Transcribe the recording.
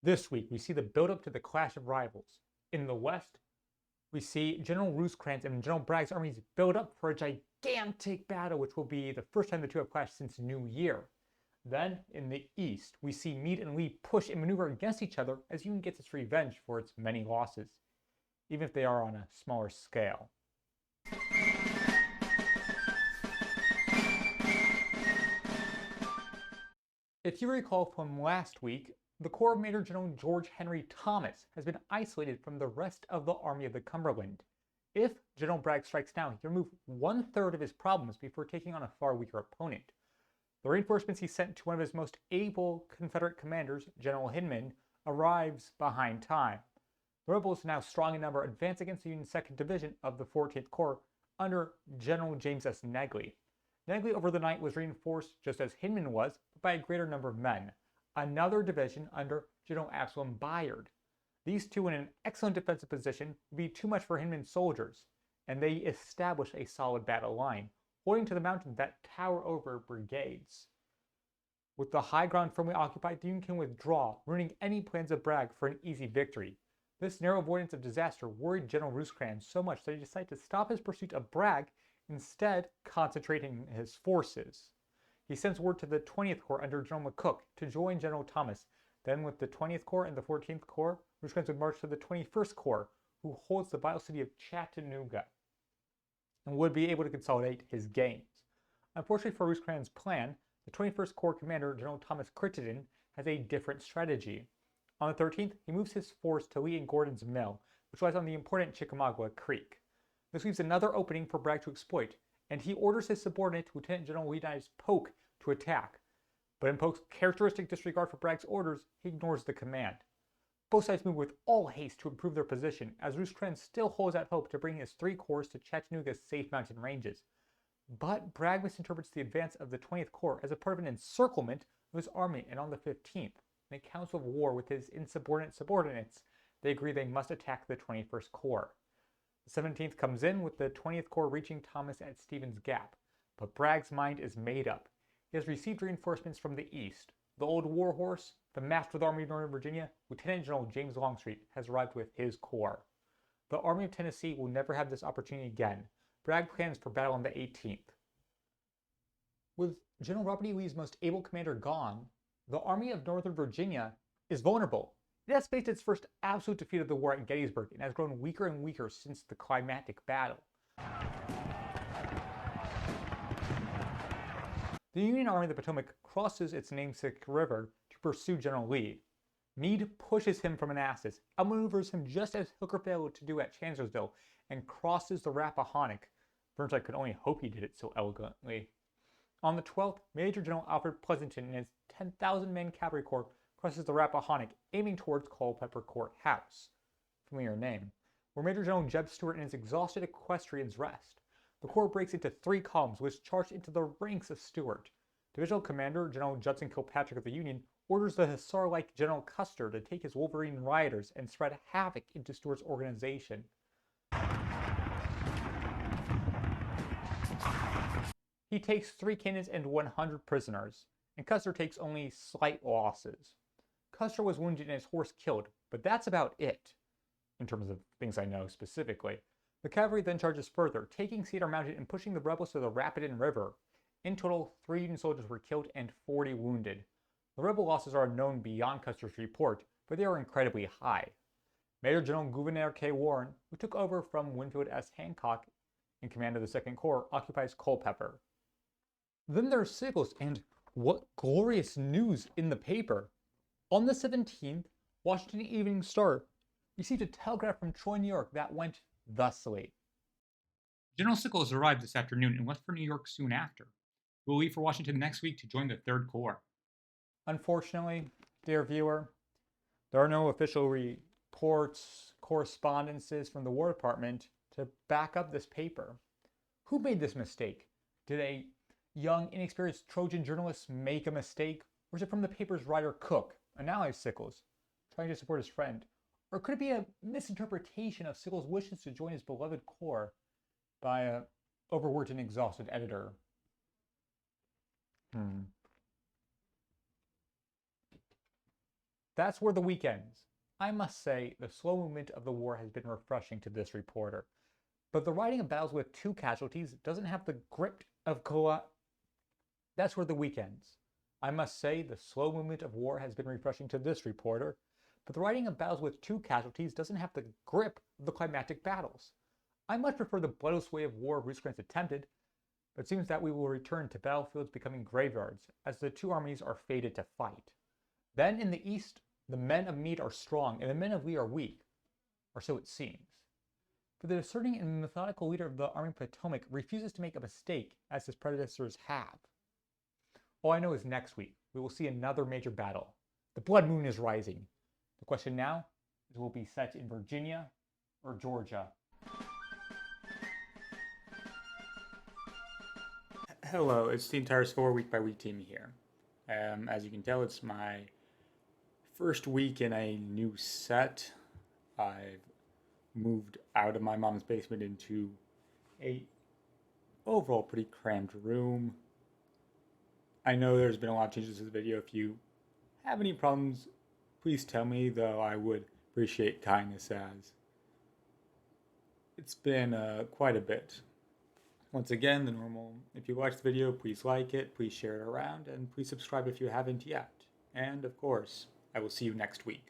This week, we see the buildup to the clash of rivals. In the West, we see General Rosecrans and General Bragg's armies build up for a gigantic battle, which will be the first time the two have clashed since New Year. Then, in the East, we see Meade and Lee push and maneuver against each other as Union gets its revenge for its many losses, even if they are on a smaller scale. If you recall from last week, the Corps of Major General George Henry Thomas has been isolated from the rest of the Army of the Cumberland. If General Bragg strikes now, he'll remove 1/3 of his problems before taking on a far weaker opponent. The reinforcements he sent to one of his most able Confederate commanders, General Hinman, arrives behind time. The rebels, now strong in number, advance against the Union's 2nd Division of the 14th Corps under General James S. Negley. Negley over the night was reinforced just as Hinman was, but by a greater number of men. Another division under General Absalom Bayard. These two in an excellent defensive position would be too much for Hinman's soldiers, and they establish a solid battle line, holding to the mountains that tower over brigades. With the high ground firmly occupied, the Union can withdraw, ruining any plans of Bragg for an easy victory. This narrow avoidance of disaster worried General Rosecrans so much that he decided to stop his pursuit of Bragg, instead concentrating his forces. He sends word to the 20th Corps under General McCook to join General Thomas. Then with the 20th Corps and the 14th Corps, Rosecrans would march to the 21st Corps, who holds the vital city of Chattanooga, and would be able to consolidate his gains. Unfortunately for Rosecrans' plan, the 21st Corps commander, General Thomas Crittenden, has a different strategy. On the 13th, he moves his force to Lee and Gordon's Mill, which lies on the important Chickamauga Creek. This leaves another opening for Bragg to exploit, and he orders his subordinate, Lieutenant General Leonidas Polk, to attack. But in Polk's characteristic disregard for Bragg's orders, he ignores the command. Both sides move with all haste to improve their position, as Rosecrans still holds out hope to bring his 3 corps to Chattanooga's safe mountain ranges. But Bragg misinterprets the advance of the 20th Corps as a part of an encirclement of his army, and on the 15th, in a council of war with his insubordinate subordinates, they agree they must attack the 21st Corps. The 17th comes in, with the 20th Corps reaching Thomas at Stevens Gap, but Bragg's mind is made up. He has received reinforcements from the east. The old warhorse, the master of the Army of Northern Virginia, Lieutenant General James Longstreet, has arrived with his corps. The Army of Tennessee will never have this opportunity again. Bragg plans for battle on the 18th. With General Robert.E.Lee's most able commander gone, the Army of Northern Virginia is vulnerable. It has faced its first absolute defeat of the war at Gettysburg and has grown weaker and weaker since the climactic battle. The Union Army of the Potomac crosses its namesake river to pursue General Lee. Meade pushes him from Manassas, outmaneuvers him just as Hooker failed to do at Chancellorsville, and crosses the Rappahannock. Burnside could only hope he did it so elegantly. On the 12th, Major General Alfred Pleasonton and his 10,000-man cavalry corps crosses the Rappahannock, aiming towards Culpeper Court House, familiar name, where Major General Jeb Stuart and his exhausted equestrians rest. The corps breaks into 3 columns, which charge into the ranks of Stuart. Divisional Commander General Judson Kilpatrick of the Union orders the hussar-like General Custer to take his Wolverine rioters and spread havoc into Stuart's organization. He takes 3 cannons and 100 prisoners, and Custer takes only slight losses. Custer was wounded and his horse killed, but that's about it, in terms of things I know specifically. The cavalry then charges further, taking Cedar Mountain and pushing the rebels to the Rapidan River. In total, 3 Union soldiers were killed and 40 wounded. The rebel losses are unknown beyond Custer's report, but they are incredibly high. Major General Gouverneur K. Warren, who took over from Winfield S. Hancock in command of the 2nd Corps, occupies Culpeper. Then there's Sickles, and what glorious news in the paper! On the 17th, Washington Evening Star received a telegram from Troy, New York that went thusly. General Sickles arrived this afternoon and left for New York soon after. We'll leave for Washington next week to join the 3rd Corps. Unfortunately, dear viewer, there are no official reports, correspondences from the War Department to back up this paper. Who made this mistake? Did a young, inexperienced Trojan journalist make a mistake? Or is it from the paper's writer Cook, an ally of Sickles, trying to support his friend? Or could it be a misinterpretation of Sickles' wishes to join his beloved corps by an overworked and exhausted editor? That's where the week ends. I must say, the slow movement of the war has been refreshing to this reporter. But the writing of battles with 2 casualties doesn't have the grip of That's where the week ends. I must say, the slow movement of war has been refreshing to this reporter, but the writing of battles with 2 casualties doesn't have the grip of the climactic battles. I much prefer the bloodless way of war Rosecrans attempted, but it seems that we will return to battlefields becoming graveyards as the 2 armies are fated to fight. Then in the east, the men of Meade are strong and the men of Lee are weak, or so it seems. For the discerning and methodical leader of the Army of Potomac refuses to make a mistake as his predecessors have. All I know is next week we will see another major battle. The blood moon is rising. The question now is, will it be set in Virginia or Georgia? Hello, it's the entire Score week by week team here. As you can tell, it's my first week in a new set. I've moved out of my mom's basement into a overall pretty cramped room. I know there's been a lot of changes to this video. If you have any problems, please tell me, though I would appreciate kindness as it's been quite a bit. Once again, the normal, if you liked the video, please like it, please share it around, and please subscribe if you haven't yet. And of course, I will see you next week.